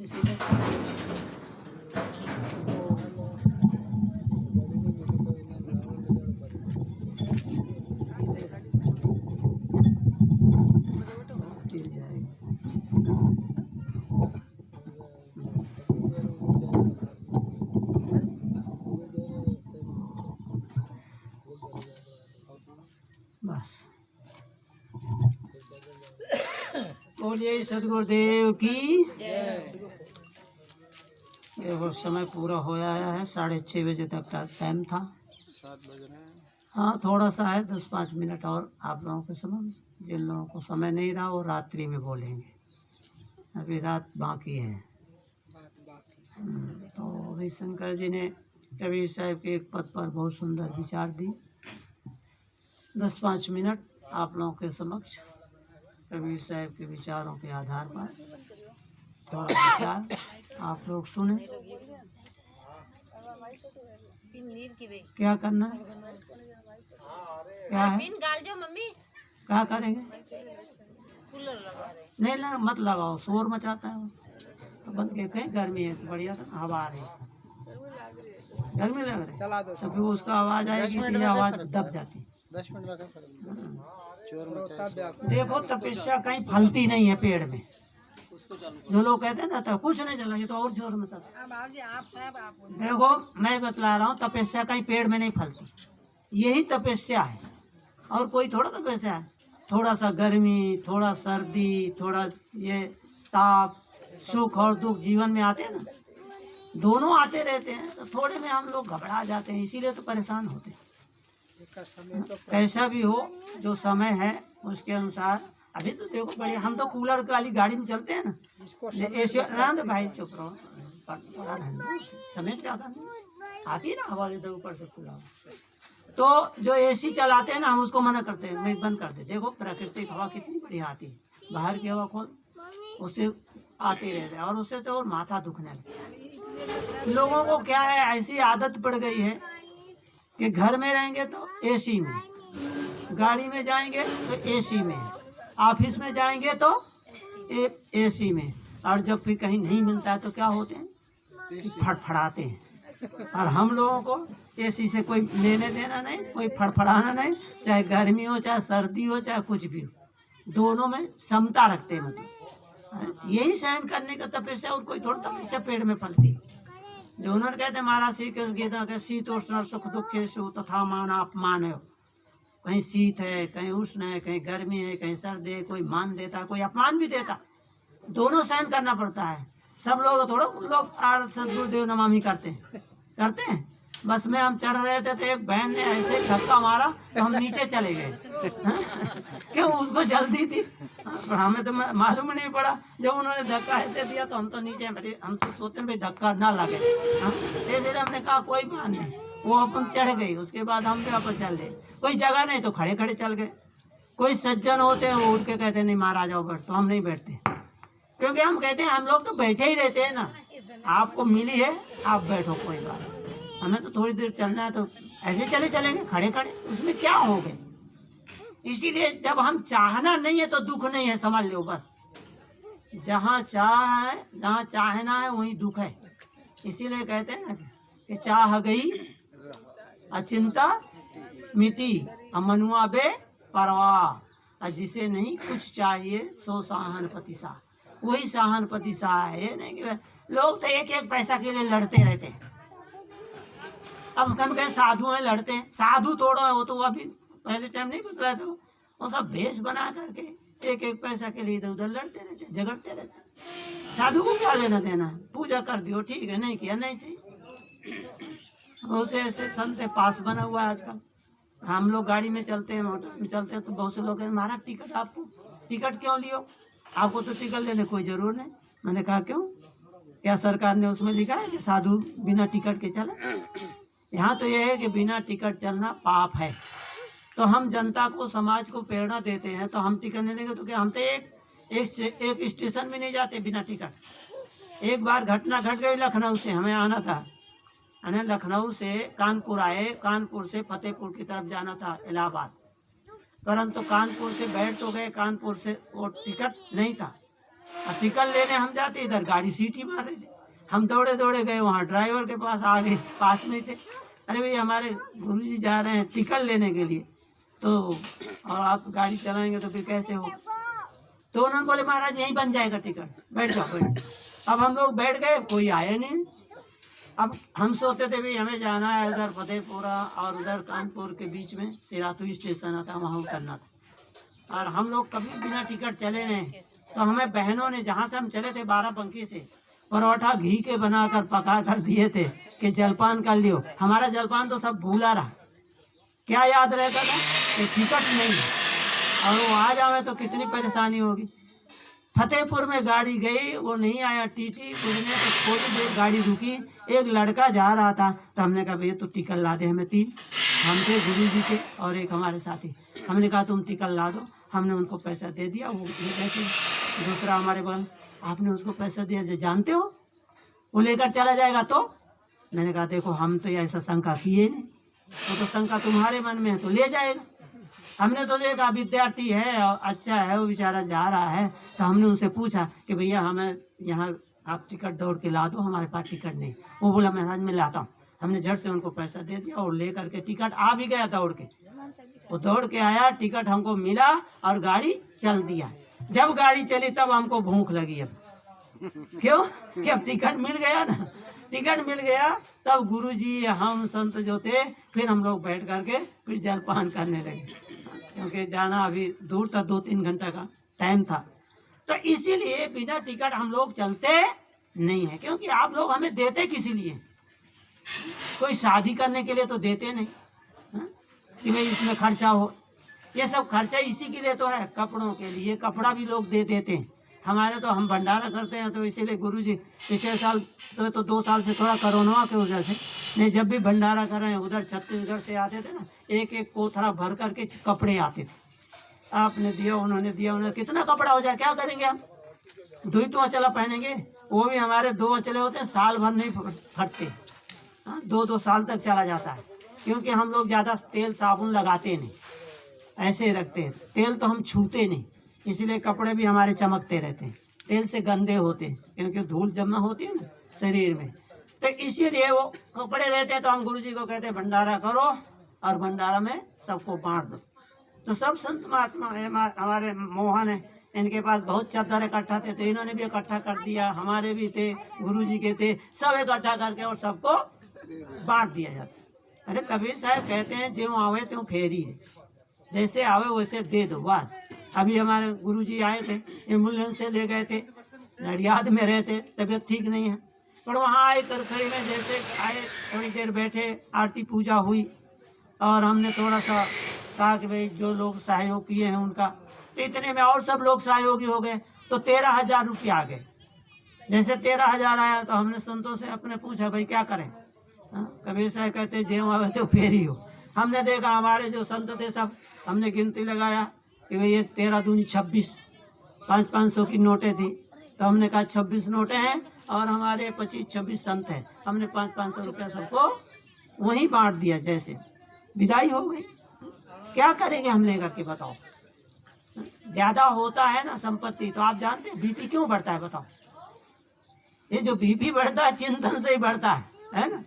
इसीलिए गिर जाएगी। बस बोलिए सदगुरुदेव की। देखो समय पूरा हो आया है, 6:30 बजे तक का टाइम था। 7 बज रहे हैं। हाँ थोड़ा सा है, 10-5 मिनट और आप लोगों के समय। जिन लोगों को समय नहीं रहा वो रात्रि में बोलेंगे, अभी रात बाकी है। तो अभी शंकर जी ने कबीर साहब के एक पद पर बहुत सुंदर विचार दी। 10-5 मिनट आप लोगों के समक्ष कबीर साहब के विचारों के आधार पर थोड़ा विचार आप लोग सुने। क्या करना है, क्या है, क्या करेंगे? नहीं ना, मत लगाओ, शोर मचाता है वो। तो बंद के कहीं गर्मी है तो बढ़िया हवा आ रही है, गर्मी लग रही है तो फिर उसका आवाज़ आएगी तो ये आवाज़ दब जाती। 10 मिनट में देखो तपस्या कहीं फलती नहीं है पेड़ में। जो लोग कहते हैं ना तो कुछ नहीं चला, ये तो और जोर में चलता। देखो मैं बतला रहा हूँ, तपस्या कहीं पेड़ में नहीं फलती, यही तपस्या है और कोई थोड़ा तपस्या है। थोड़ा सा गर्मी, थोड़ा सर्दी, थोड़ा ये ताप, सुख और दुख जीवन में आते हैं ना, दोनों आते रहते हैं। तो थोड़े में हम लोग घबरा जाते हैं, इसीलिए तो परेशान होते हैं। कैसा भी हो, जो समय है उसके अनुसार। अभी तो देखो बढ़िया, हम तो कूलर वाली गाड़ी में चलते हैं ना, ऐसे रहने दो भाई, चुप रहो, बड़ा रहने दो, समय क्या करना, आती है ना हवा इधर ऊपर से खुला। तो जो एसी चलाते हैं ना, हम उसको मना करते हैं, नहीं बंद कर दे। देखो प्राकृतिक हवा कितनी बढ़िया आती है, बाहर की हवा खोल, उससे आते रहते हैं और उससे तो और माथा दुखने लगता है। लोगों को क्या है, ऐसी आदत पड़ गई है कि घर में रहेंगे तो एसी में, गाड़ी में जाएंगे तो एसी में, ऑफिस में जाएंगे तो एसी में, और जब फिर कहीं नहीं मिलता है तो क्या होते हैं, फड़फड़ाते हैं। और हम लोगों को एसी से कोई लेने देना नहीं, कोई फड़फड़ाना नहीं, चाहे गर्मी हो, चाहे सर्दी हो, चाहे कुछ भी हो, दोनों में समता रखते हैं। मतलब यही सहन करने का तपस्या, और कोई थोड़ा तपस्या पेड़ में फलती है। जो उन्होंने कहते महाराज श्री कृष्ण गीता के शीतोष्ण सुख दुखेषु तथा मान अपमान है। कहीं शीत है, कहीं उष्ण है, कहीं गर्मी है, कहीं सर्दी है, कोई मान देता, कोई अपमान भी देता, दोनों सहन करना पड़ता है। सब लोग थोड़ा लोग सदगुरुदेव नमामि करते हैं। बस में हम चढ़ रहे थे तो एक बहन ने ऐसे धक्का मारा तो हम नीचे चले गए। क्यों, उसको जल्दी थी, पर हमें तो मालूम नहीं पड़ा। जब उन्होंने धक्का ऐसे दिया तो हम तो नीचे बैठे, हम तो सोचते भाई धक्का ना लगे, इसलिए हमने कहा कोई बात नहीं। वो अपन चढ़ गई, उसके बाद हम भी वापस चल गए। कोई जगह नहीं तो खड़े खड़े चल गए। कोई सज्जन होते हैं वो उठ के कहते नहीं महाराज आओ बैठ, तो हम नहीं बैठते, क्योंकि हम कहते हैं हम लोग तो बैठे ही रहते हैं ना, आपको मिली है आप बैठो, कोई बात। हमें तो थोड़ी देर चलना है तो ऐसे चलेंगे खड़े खड़े, उसमें क्या हो गए। इसीलिए जब हम चाहना नहीं है तो दुख नहीं है, समझ लो बस। जहाँ चाहना है वहीं दुख है। इसीलिए कहते हैं ना कि चाह गई अचिंता मिटी, मनुआ बे परवाह, जिसे नहीं कुछ चाहिए सो साहनपति सा। वही साहनपति सा है। नहीं कि लोग तो एक एक पैसा के लिए लड़ते रहते हैं। अब हम कहें साधु हैं लड़ते हैं, साधु थोड़ा है वो, तो अभी पहले टाइम नहीं बदला था, वो सब भेष बना करके एक एक पैसा के लिए इधर उधर लड़ते रहते, झगड़ते रहते। साधु को क्या लेना देना है, पूजा कर दियो ठीक है, नहीं किया नहीं सही। बहुत से ऐसे संत पास बना हुआ है आजकल। हम लोग गाड़ी में चलते हैं, मोटर में चलते हैं, तो बहुत से लोग हैं महाराज टिकट, आपको टिकट क्यों लियो, आपको तो टिकट लेने कोई जरूर नहीं। मैंने कहा क्यों, क्या सरकार ने उसमें लिखा है कि साधु बिना टिकट के चले? यहाँ तो यह है कि बिना टिकट चलना पाप है। तो हम जनता को, समाज को प्रेरणा देते हैं, तो हम टिकट नहीं लेंगे तो क्या? हम तो एक स्टेशन में नहीं जाते बिना टिकट। एक बार घटना घट गई लखनऊ से, हमें आना था, लखनऊ से कानपुर आए, कानपुर से फतेहपुर की तरफ जाना था इलाहाबाद, परंतु कानपुर से बैठ तो गए, कानपुर से वो टिकट नहीं था। और टिकट लेने हम जाते, इधर गाड़ी सीटी मार रही थी। हम दौड़े दौड़े गए वहाँ ड्राइवर के पास, आगे पास में थे। अरे भैया हमारे गुरुजी जा रहे हैं टिकट लेने के लिए, तो और आप गाड़ी चलाएंगे तो फिर कैसे हो। तो उन्होंने बोले महाराज यहीं बन जाएगा टिकट, बैठ जाओ बैठ जाओ। अब हम लोग बैठ गए, कोई आया नहीं। अब हम सोचते थे भाई हमें जाना है उधर फतेहपुरा और उधर कानपुर के बीच में सिरातू स्टेशन आता, वहाँ उतरना था। और हम लोग कभी बिना टिकट चले नहीं, तो हमें बहनों ने जहाँ से हम चले थे 12 से परोठा घी के बनाकर पका कर दिए थे कि जलपान कर लियो। हमारा जलपान तो सब भूला रहा, क्या याद रहता था कि टिकट नहीं है और वो आ जावे तो कितनी परेशानी होगी। फतेहपुर में गाड़ी गई, वो नहीं आया टीटी कुछ नहीं, तो थोड़ी देर गाड़ी रुकी, एक लड़का जा रहा था, तो हमने कहा भैया तो टिकट ला दे हमें। 3 हम थे, गुरु जी थे और एक हमारे साथी। हमने कहा तुम टिकट ला दो, हमने उनको पैसा दे दिया। वो बैठे, दूसरा हमारे बगल, आपने उसको पैसा दिया जो जानते हो वो लेकर चला जाएगा। तो मैंने कहा देखो हम तो ऐसा शंका किए नहीं, वो तो शंका तुम्हारे मन में है तो ले जाएगा। हमने तो देखा विद्यार्थी है और अच्छा है, वो बेचारा जा रहा है, तो हमने उनसे पूछा कि भैया हमें यहाँ आप टिकट दौड़ के ला दो, हमारे पास टिकट नहीं। वो बोला महाराज मैं लाता हूँ। हमने झट से उनको पैसा दे दिया और ले करके टिकट आ भी गया दौड़ के। वो दौड़ के आया, टिकट हमको मिला और गाड़ी चल दिया। जब गाड़ी चली तब हमको भूख लगी। अब क्यों कि अब टिकट मिल गया ना, टिकट मिल गया। तब गुरुजी हम संत जो थे फिर हम लोग बैठ करके फिर जलपान करने लगे, क्योंकि जाना अभी दूर था, 2-3 घंटा का टाइम था। तो इसीलिए बिना टिकट हम लोग चलते नहीं है, क्योंकि आप लोग हमें देते किसी लिए, कोई शादी करने के लिए तो देते नहीं कि भाई इसमें खर्चा हो। ये सब खर्चा इसी के लिए तो है, कपड़ों के लिए, कपड़ा भी लोग दे देते हैं। हमारे तो हम भंडारा करते हैं, तो इसीलिए गुरुजी पिछले साल तो 2 साल से थोड़ा कोरोना के वजह से नहीं, जब भी भंडारा कर रहे हैं उधर छत्तीसगढ़ से आते थे ना, एक कोथरा भर करके कपड़े आते थे। आपने दिया, उन्होंने दिया, उन्होंने कितना कपड़ा हो जाए, क्या करेंगे हम। 2 ही तो अचला पहनेंगे, वो भी हमारे 2 अचले होते हैं, साल भर नहीं फटते। 2-2 साल तक चला जाता है, क्योंकि हम लोग ज़्यादा तेल साबुन लगाते नहीं, ऐसे ही रखते हैं। तेल तो हम छूते नहीं, इसलिए कपड़े भी हमारे चमकते रहते हैं। तेल से गंदे होते हैं, क्योंकि धूल जमा होती है ना शरीर में, तो इसीलिए वो कपड़े रहते हैं। तो हम गुरुजी को कहते हैं भंडारा करो और भंडारा में सबको बांट दो। तो सब संत महात्मा हमारे मोहन है, इनके पास बहुत चादर इकट्ठा थे, तो इन्होंने भी इकट्ठा कर दिया, हमारे भी थे, गुरुजी के थे, सब इकट्ठा करके और सबको बांट दिया जाता। अरे कबीर साहब कहते हैं ज्यों आवे त्यों फेरी है, जैसे आवे वैसे दे दो बात। अभी हमारे गुरुजी आए थे, एम्बुलेंस से ले गए थे, नडियाद में रहते, तबीयत ठीक नहीं है, पर वहाँ आए करखड़ी में जैसे आए, थोड़ी देर बैठे, आरती पूजा हुई और हमने थोड़ा सा कहा कि भाई जो लोग सहयोग किए हैं उनका, तो इतने में और सब लोग सहयोगी हो गए, तो 13,000 रुपया आ गए। जैसे 13,000 आया तो हमने संतों से अपने पूछा भाई क्या करें। कबीर साहब कहते ज्यों आवे तो फेरी हो। हमने देखा हमारे जो संत थे सब, हमने गिनती लगाया कि भाई ये 13 दूनी 26, 500 की नोटें थी, तो हमने कहा 26 नोटें हैं और हमारे 25-26 संत हैं, हमने 500 रुपया सबको वहीं बांट दिया। जैसे विदाई हो गई, क्या करेंगे हम लेकर के बताओ। ज्यादा होता है ना संपत्ति, तो आप जानते हैं बीपी क्यों बढ़ता है बताओ। ये जो बीपी बढ़ता है चिंतन से ही बढ़ता है ना।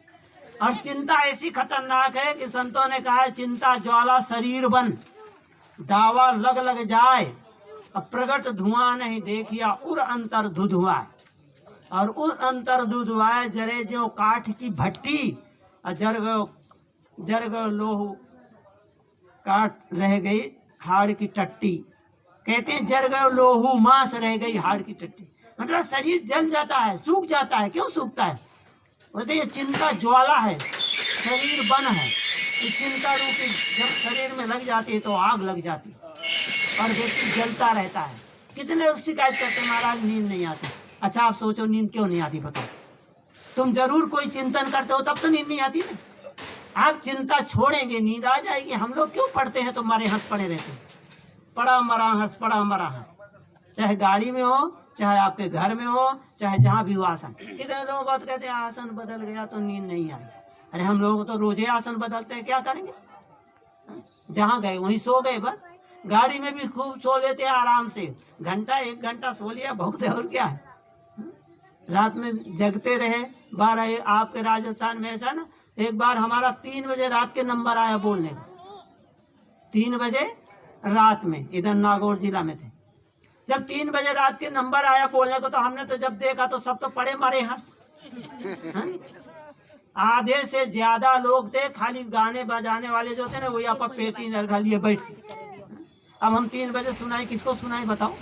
और चिंता ऐसी खतरनाक है कि संतों ने कहा है चिंता ज्वाला शरीर बन, दावा लग लग जाए, अब प्रगट धुआं नहीं देखिया उर अंतर धुधुआए। और उर अंतर धुधुआए जरे जो काठ की भट्टी, और जर गयो लोहू काट रह गई हाड़ की टट्टी। कहते हैं जर गयो लोहू मांस रह गई हाड़ की टट्टी, मतलब शरीर जल जाता है, सूख जाता है। क्यों सूखता है? बोलते ये चिंता ज्वाला है, शरीर बन है। ये चिंता रूपी जब शरीर में लग जाती है तो आग लग जाती है और व्यक्ति जलता रहता है। कितने लोग शिकायत करते महाराज नींद नहीं आती। अच्छा आप सोचो नींद क्यों नहीं आती बताओ। तुम जरूर कोई चिंतन करते हो तब तो नींद नहीं आती ना। आप चिंता छोड़ेंगे नींद आ जाएगी। हम लोग क्यों पढ़ते हैं तो मारे हंस पड़े रहते हैं, पड़ा मरा हंस, पड़ा मरा हंस। चाहे गाड़ी में हो, चाहे आपके घर में हो, चाहे जहाँ भी हो आसन। कितने लोग बात कहते हैं आसन बदल गया तो नींद नहीं आई। अरे हम लोग तो रोजे आसन बदलते हैं, क्या करेंगे। जहाँ गए वहीं सो गए बस। गाड़ी में भी खूब सो लेते हैं आराम से, घंटा 1 घंटा सो लिया बहुत है, और क्या है। रात में जगते रहे 12। आपके राजस्थान में ऐसा ना, एक बार हमारा 3 बजे रात के नंबर आया बोलने का, 3 बजे रात में, इधर नागौर जिला में थे। जब 3 बजे रात के नंबर आया बोलने को, तो हमने तो जब देखा तो सब तो पड़े मारे हंस। आधे से ज्यादा लोग थे, खाली गाने बजाने वाले जो थे ना, वही आप पेटी नरघा लिए बैठ। अब हम 3 बजे सुनाई, किसको सुनाई बताओ।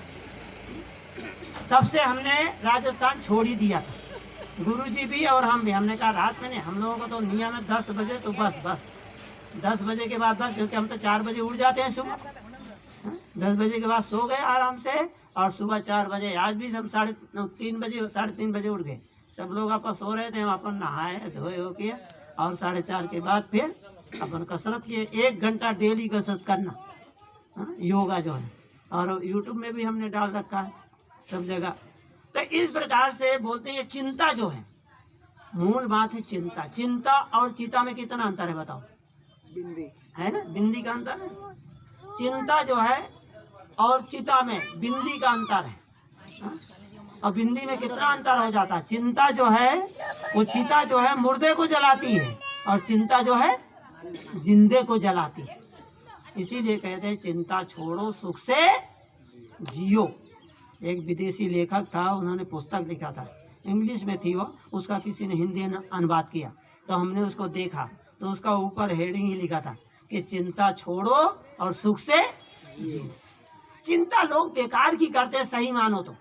तब से हमने राजस्थान छोड़ ही दिया था, गुरुजी भी और हम भी। हमने कहा रात में नहीं, हम लोगों को तो नियम है 10 बजे तो बस 10 बजे के बाद बस, क्योंकि हम तो 4 बजे उठ जाते हैं सुबह। 10 बजे के बाद सो गए आराम से, और सुबह 4 बजे, आज भी सब 3:30 बजे 3:30 बजे उठ गए। सब लोग अपन सो रहे थे, हम अपन नहाए धोए हो किया, और 4:30 के बाद फिर अपन कसरत किए। 1 घंटा डेली कसरत करना, योगा जो है, और यूट्यूब में भी हमने डाल रखा है सब जगह। तो इस प्रकार से बोलते हैं, चिंता जो है, मूल बात है चिंता। चिंता और चिता में कितना अंतर है बताओ। बिंदी है ना, बिंदी का अंतर है। चिंता जो है और चिता में बिंदी का अंतर है, और बिंदी में कितना अंतर हो जाता है। चिंता जो है वो, चिता जो है मुर्दे को जलाती है, और चिंता जो है जिंदे को जलाती है। इसीलिए कहते हैं चिंता छोड़ो सुख से जियो। एक विदेशी लेखक था, उन्होंने पुस्तक लिखा था, इंग्लिश में थी वो, उसका किसी ने हिंदी अनुवाद किया, तो हमने उसको देखा, तो उसका ऊपर हेडिंग ही लिखा था कि चिंता छोड़ो और सुख से जियो। चिंता लोग बेकार की करते हैं, सही मानो तो।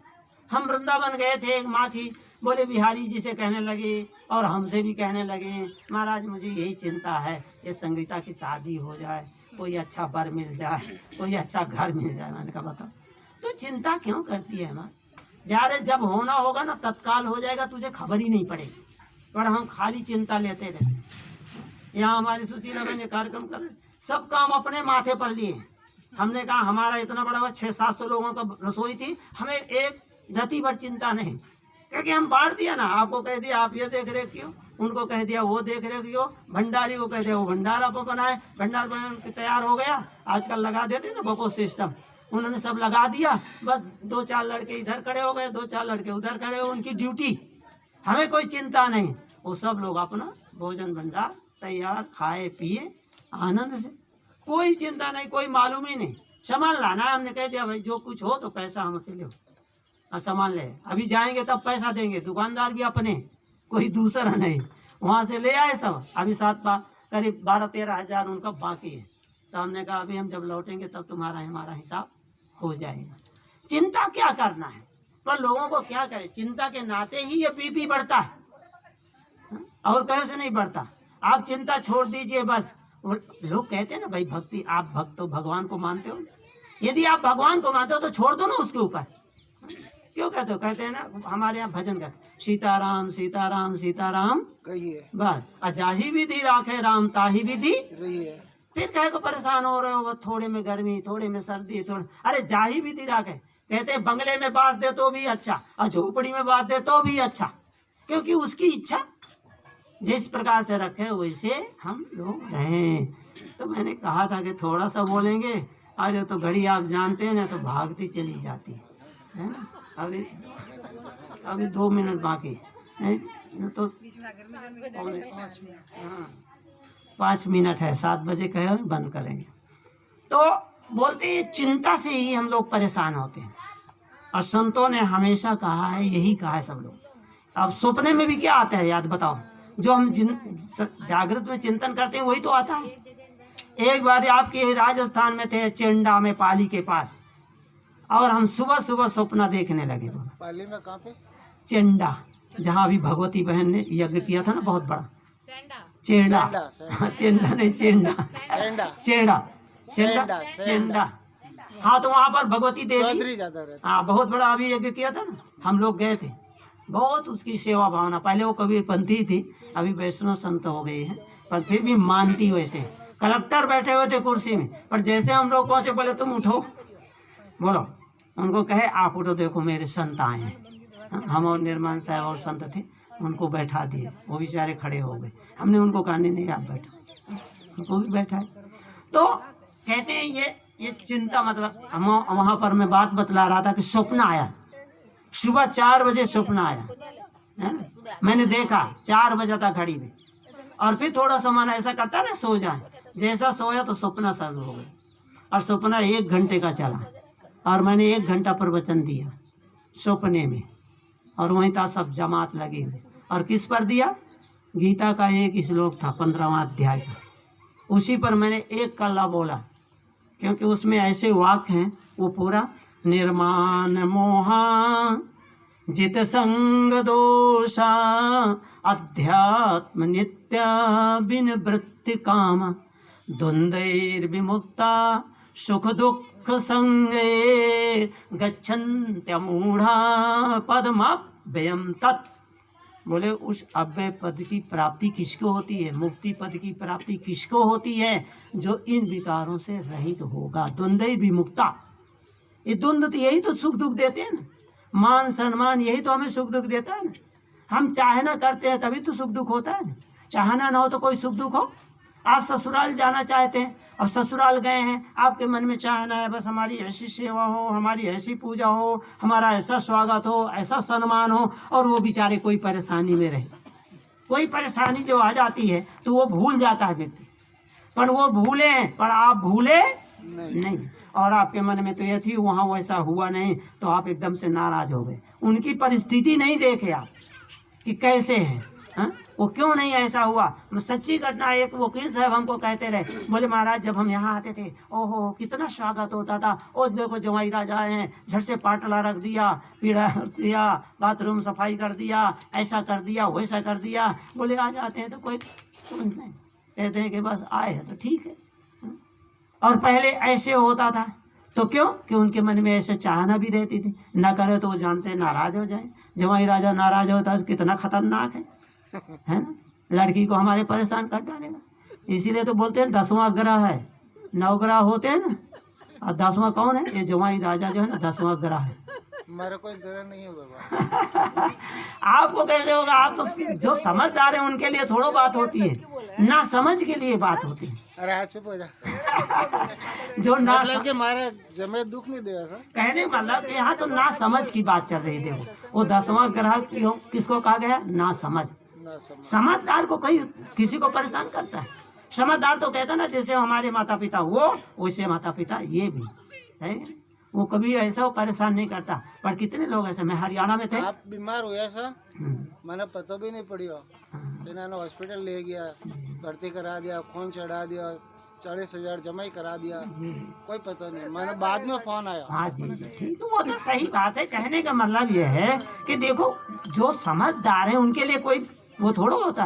हम वृंदावन गए थे, एक माँ थी, बोले बिहारी जी से कहने लगे, और हमसे भी कहने लगे, महाराज मुझे यही चिंता है, ये संगीता की शादी हो जाए, कोई अच्छा वर मिल जाए, कोई अच्छा घर मिल जाए। मैंने कहा बताओ, तो चिंता क्यों करती है माँ? यार जब होना होगा ना तत्काल हो जाएगा, तुझे खबर ही नहीं पड़ेगी, पर हम खाली चिंता लेते रहते। यहाँ हमारी सुशीला बहन ने कार्यक्रम कर, सब काम अपने माथे पर लिए। हमने कहा हमारा इतना बड़ा 600-700 लोगों का रसोई थी, हमें एक रति भर चिंता नहीं, क्योंकि हम बांट दिया ना। आपको कह दिया आप ये देख रेख क्यों, उनको कह दिया वो देख रेख क्यों, भंडारी को कह दिया वो भंडारा पर बनाए, भंडार बन तैयार हो गया। आजकल लगा देते ना बको सिस्टम, उन्होंने सब लगा दिया, बस 2-4 लड़के इधर खड़े हो गए, 2-4 लड़के उधर खड़े हो, उनकी ड्यूटी। हमें कोई चिंता नहीं, वो सब लोग अपना भोजन भंडार तैयार, खाए पिए आनंद से, कोई चिंता नहीं, कोई मालूम ही नहीं। सामान लाना है, हमने कह दिया भाई जो कुछ हो तो पैसा हमसे लो और सामान ले, अभी जाएंगे तब पैसा देंगे, दुकानदार भी अपने, कोई दूसरा नहीं। वहाँ से ले आए सब, अभी करीब 12-13 हज़ार उनका बाकी है। तो हमने कहा अभी हम जब लौटेंगे तब तुम्हारा हमारा हिसाब हो जाएगा। चिंता क्या करना है, पर लोगों को क्या करें, चिंता के नाते ही ये बीपी बढ़ता है, और कहीं से नहीं बढ़ता। आप चिंता छोड़ दीजिए बस। लोग कहते हैं ना भाई भक्ति, आप भक्त हो, भगवान को मानते हो, यदि आप भगवान को मानते हो तो छोड़ दो ना उसके ऊपर। क्यों कहते हो, कहते हैं ना हमारे यहाँ भजन कहते, सीताराम सीताराम सीताराम कहिए, बस अजाही विधि राखे राम ताही विधि रही है। फिर कहे को परेशान हो रहे हो, थोड़े में गर्मी, थोड़े में सर्दी, थोड़े, अरे जाही विधि राखे। कहते हैं बंगले में बांस दे तो भी अच्छा, और झोपड़ी में बांस दे तो भी अच्छा, क्योंकि उसकी इच्छा जिस प्रकार से रखे वैसे हम लोग रहें। तो मैंने कहा था कि थोड़ा सा बोलेंगे, अरे तो घड़ी आप जानते हैं ना, तो भागती चली जाती है ना। अभी 2 मिनट बाकी है, तो 5 मिनट है, 7 बजे कहे बंद करेंगे। तो बोलते हैं चिंता से ही हम लोग परेशान होते हैं, और संतों ने हमेशा कहा है, यही कहा है सब लोग। अब सपने में भी क्या आता है याद बताओ, जो हम जागृत में चिंतन करते हैं वही तो आता है। एक बार आपके राजस्थान में थे, चेंडा में पाली के पास, और हम सुबह सुबह सपना देखने लगे। पाली में कहाँ पे? चेंडा, जहाँ अभी भगवती बहन ने यज्ञ किया था ना बहुत बड़ा। चेंडा, चेंडा नहीं चेंडा, चेंडा चेंडा चेंडा, हाँ तो वहाँ पर भगवती देवी, हाँ बहुत बड़ा अभी यज्ञ किया था ना, हम लोग गए थे। बहुत उसकी सेवा भावना, पहले वो कभी पंथी थी, अभी वैष्णव संत हो गई है, पर फिर भी मानती वैसे। कलेक्टर बैठे हुए थे कुर्सी में, पर जैसे हम लोग पहुँचे बोले तुम उठो, बोलो, उनको कहे आप उठो, देखो मेरे संत आए हैं। हम और निर्माण साहब और संत थे, उनको बैठा दिए, वो बेचारे खड़े हो गए। हमने उनको कहा नहीं आप बैठो, उनको भी बैठाए। तो कहते हैं ये ये चिंता मतलब हम वहाँ पर मैं बात बतला रहा था कि स्वप्न आया, सुबह 4 बजे स्वप्न आया है ना। मैंने देखा 4 बजे तक घड़ी में, और फिर थोड़ा सा मन ऐसा करता ना सो जाए, जैसा सोया तो सपना चालू हो गया, और सपना 1 घंटे का चला, और मैंने 1 घंटा प्रवचन दिया सपने में, और वहीं था सब जमात लगे हुए। और किस पर दिया? गीता का एक श्लोक था 15वां अध्याय का, उसी पर मैंने एक कल्ला बोला, क्योंकि उसमें ऐसे वाक्य हैं वो पूरा निर्माण मोहा जित संग दोषा अध्यात्म नित्या विनिवृत्ति काम द्वंद्वैर विमुक्ता सुख दुख संगे गच्छन्त्यमूढ़ा पदमव्ययम तत्। बोले उस अव्यय पद की प्राप्ति किसको होती है? मुक्ति पद की प्राप्ति किसको होती है? जो इन विकारों से रहित होगा। द्वंद्वैर विमुक्ता, ये द्वंद्व तो यही तो सुख दुख देते हैं ना, मान सम्मान यही तो हमें सुख दुख देता है ना। हम चाहना करते हैं तभी तो सुख दुख होता है ना, चाहना ना हो तो कोई सुख दुख हो? आप ससुराल जाना चाहते हैं, अब ससुराल गए हैं, आपके मन में चाहना है बस हमारी ऐसी सेवा हो, हमारी ऐसी पूजा हो, हमारा ऐसा स्वागत हो, ऐसा सम्मान हो, और वो बेचारे कोई परेशानी में रहे। कोई परेशानी जो आ जाती है तो वो भूल जाता है व्यक्ति, पर वो भूले पर आप भूले नहीं। और आपके मन में तो ये थी वहाँ वैसा हुआ नहीं, तो आप एकदम से नाराज हो गए। उनकी परिस्थिति नहीं देखे आप कि कैसे हैं, हाँ? वो क्यों नहीं ऐसा हुआ। सच्ची घटना, एक वकील साहब हमको कहते रहे, बोले महाराज जब हम यहाँ आते थे ओहो कितना स्वागत होता था, ओ देखो जवाई राजा हैं, झट से पाटला रख दिया, पीड़ा दिया, बाथरूम सफाई कर दिया, ऐसा कर दिया वैसा कर दिया। बोले आ जाते हैं तो कोई नहीं, कहते हैं कि बस आए हैं तो ठीक है। और पहले ऐसे होता था तो क्यों कि उनके मन में ऐसे चाहना भी रहती थी, न करे तो वो जानते नाराज हो जाए। जवाई राजा नाराज होता है कितना खतरनाक है ना, लड़की को हमारे परेशान कर डालेगा। इसीलिए तो बोलते हैं 10वां ग्रह है, 9 ग्रह होते हैं ना, और 10वां कौन है? ये जवाई राजा जो है ना 10वां ग्रह है। मेरा कोई ग्रह नहीं है बाबा। आपको कैसे होगा? आप तो जो समझदार है उनके लिए थोड़ा बात होती है, ना समझ के लिए बात होती है। अरे चुप हो जा। जो ना मतलब कि मारा जमे दुख नहीं देगा सर, कहने मतलब यहाँ तो ना समझ की बात चल रही। देखो वो 10वां ग्रह किसको कहा गया? ना समझ। समझदार को कहीं किसी को परेशान करता है? समझदार तो कहता ना जैसे हमारे माता पिता वो वैसे माता पिता ये भी है, वो कभी ऐसा परेशान नहीं करता। पर कितने लोग ऐसे, मैं हरियाणा में थे, आप बीमार हुआ ऐसा मैंने पता भी नहीं पड़ी हो, इन्होंने हॉस्पिटल ले गया, भर्ती करा दिया, खून चढ़ा दिया, 40,000 जमा ही करा दिया, कोई पता नहीं। मैंने बाद में फोन आया। हाँ जी जी ठीक, वो तो सही बात है। कहने का मतलब ये है कि देखो जो समझदार है उनके लिए कोई वो थोड़ा होता,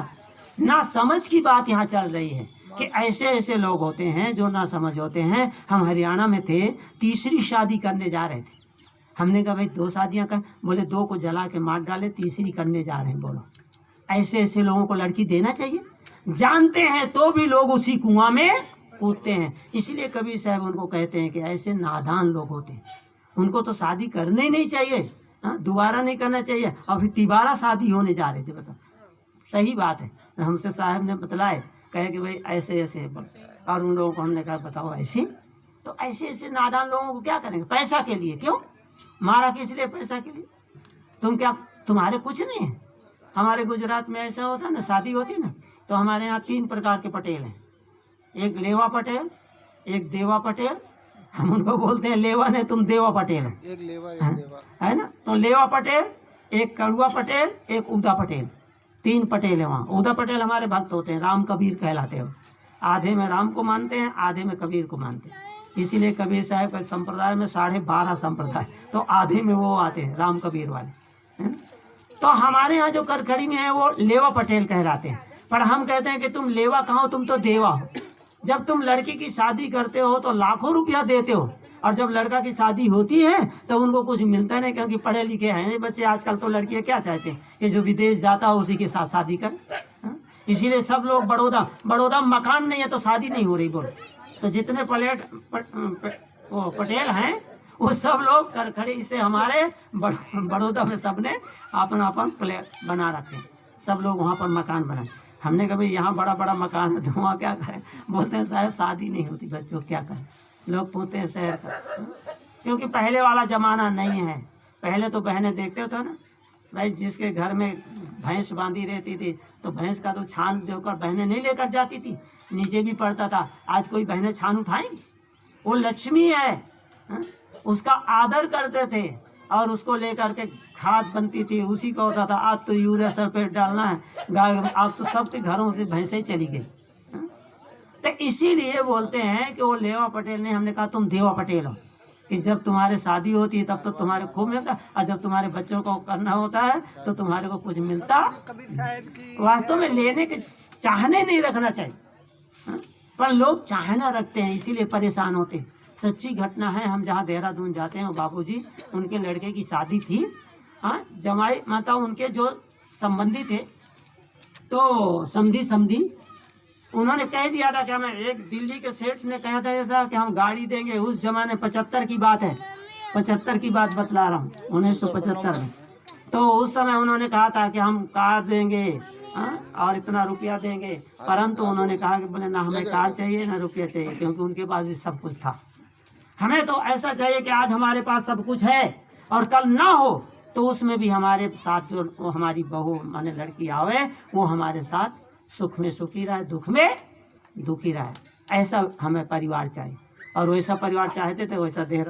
ना समझ की बात यहाँ चल रही है कि ऐसे ऐसे लोग होते हैं जो ना समझ होते हैं। हम हरियाणा में थे, तीसरी शादी करने जा रहे थे। हमने कहा भाई 2 शादियाँ कर, बोले 2 को जला के मार डाले, तीसरी करने जा रहे हैं। बोलो ऐसे ऐसे लोगों को लड़की देना चाहिए? जानते हैं तो भी लोग उसी कुआं में कूदते हैं। इसलिए कबीर साहब उनको कहते हैं कि ऐसे नादान लोग होते हैं, उनको तो शादी करनी नहीं चाहिए, दोबारा नहीं करना चाहिए। अभी तिबारा शादी होने जा रहे थे, बताओ सही बात है। हमसे साहब ने बतलाए, कहे कि भाई ऐसे ऐसे, और उन लोगों को हमने कहा बताओ ऐसे, तो ऐसे ऐसे नादान लोगों को क्या करेंगे? पैसा के लिए। क्यों मारा? किस लिए? पैसा के लिए। तुम क्या, तुम्हारे कुछ नहीं है? हमारे गुजरात में ऐसा होता है ना, शादी होती है ना, तो हमारे यहाँ 3 प्रकार के पटेल हैं, एक लेवा पटेल, एक देवा पटेल, हम उनको बोलते हैं लेवा नहीं तुम देवा पटेल है, एक लेवा है ना। तो लेवा पटेल, एक कड़ुआ पटेल, एक उदा पटेल, 3 पटेल है वहाँ। उदा पटेल हमारे भक्त होते हैं, राम कबीर कहलाते हैं। आधे में राम को मानते हैं, आधे में कबीर को मानते हैं। इसीलिए कबीर साहब के संप्रदाय में 12.5 संप्रदाय, तो आधे में वो आते हैं राम कबीर वाले, है ना। तो हमारे यहाँ जो करखड़ी में है वो लेवा पटेल कहलाते हैं। पर हम कहते हैं कि तुम लेवा कहाँ हो, तुम तो देवा हो। जब तुम लड़की की शादी करते हो तो लाखों रुपया देते हो, और जब लड़का की शादी होती है तो उनको कुछ मिलता नहीं, क्योंकि पढ़े लिखे हैं नहीं बच्चे। आजकल तो लड़कियां क्या चाहते हैं कि जो विदेश जाता हो उसी के साथ शादी कर। इसीलिए सब लोग बड़ौदा मकान नहीं है तो शादी नहीं हो रही। बोलो तो जितने पटेल हैं वो सब लोग करखड़ी से हमारे बड़ौदा में सबने अपन अपन प्लेट बना रखे, सब लोग वहाँ पर मकान बनाए। हमने कहा भाई यहाँ बड़ा बड़ा मकान है तो वहाँ क्या करें? बोलते हैं साहब शादी नहीं होती बच्चों, क्या करें? लोग पूछते हैं शहर का, क्योंकि पहले वाला ज़माना नहीं है। पहले तो बहनें देखते थे ना भाई, जिसके घर में भैंस बांधी रहती थी तो भैंस का तो छान जो कर बहनें नहीं लेकर जाती थी, नीचे भी पड़ता था। आज कोई बहनें छान उठाएंगी? वो लक्ष्मी है, हा? उसका आदर करते थे और उसको लेकर के खाद बनती थी, उसी का होता था। आज तो यूरिया सल्फेट डालना है गाय, अब तो सबके घरों से भैंसें ही चली गई। तो इसीलिए बोलते हैं कि वो लेवा पटेल ने, हमने कहा तुम देवा पटेल हो, कि जब तुम्हारे शादी होती है तब तो तुम्हारे खूब मिलता, और जब तुम्हारे बच्चों को करना होता है तो तुम्हारे को कुछ मिलता। वास्तव में लेने के चाहने नहीं रखना चाहिए, पर लोग चाहना रखते हैं, इसीलिए परेशान होते हैं। सच्ची घटना है, हम जहाँ देहरादून जाते हैं, बाबूजी उनके लड़के की शादी थी, हाँ, जमाई मतलब उनके जो संबंधी थे, तो समधी उन्होंने कह दिया था कि हमें, एक दिल्ली के सेठ ने कहा था कि हम गाड़ी देंगे। उस जमाने 75 की बात है, 75 की बात बतला रहा हूँ, 1975 में। तो उस समय उन्होंने कहा था कि हम कार देंगे, हाँ, और इतना रुपया देंगे, परंतु उन्होंने कहा कि बोले ना हमें कार चाहिए ना रुपया चाहिए, क्योंकि उनके पास भी सब कुछ था। हमें तो ऐसा चाहिए कि आज हमारे पास सब कुछ है और कल ना हो तो उसमें भी हमारे साथ जो वो हमारी बहू माने लड़की आवे, वो हमारे साथ सुख में सुखी रहे, दुख में दुखी रहे। ऐसा हमें परिवार चाहिए, और वैसा परिवार चाहते थे, वैसा देहरादून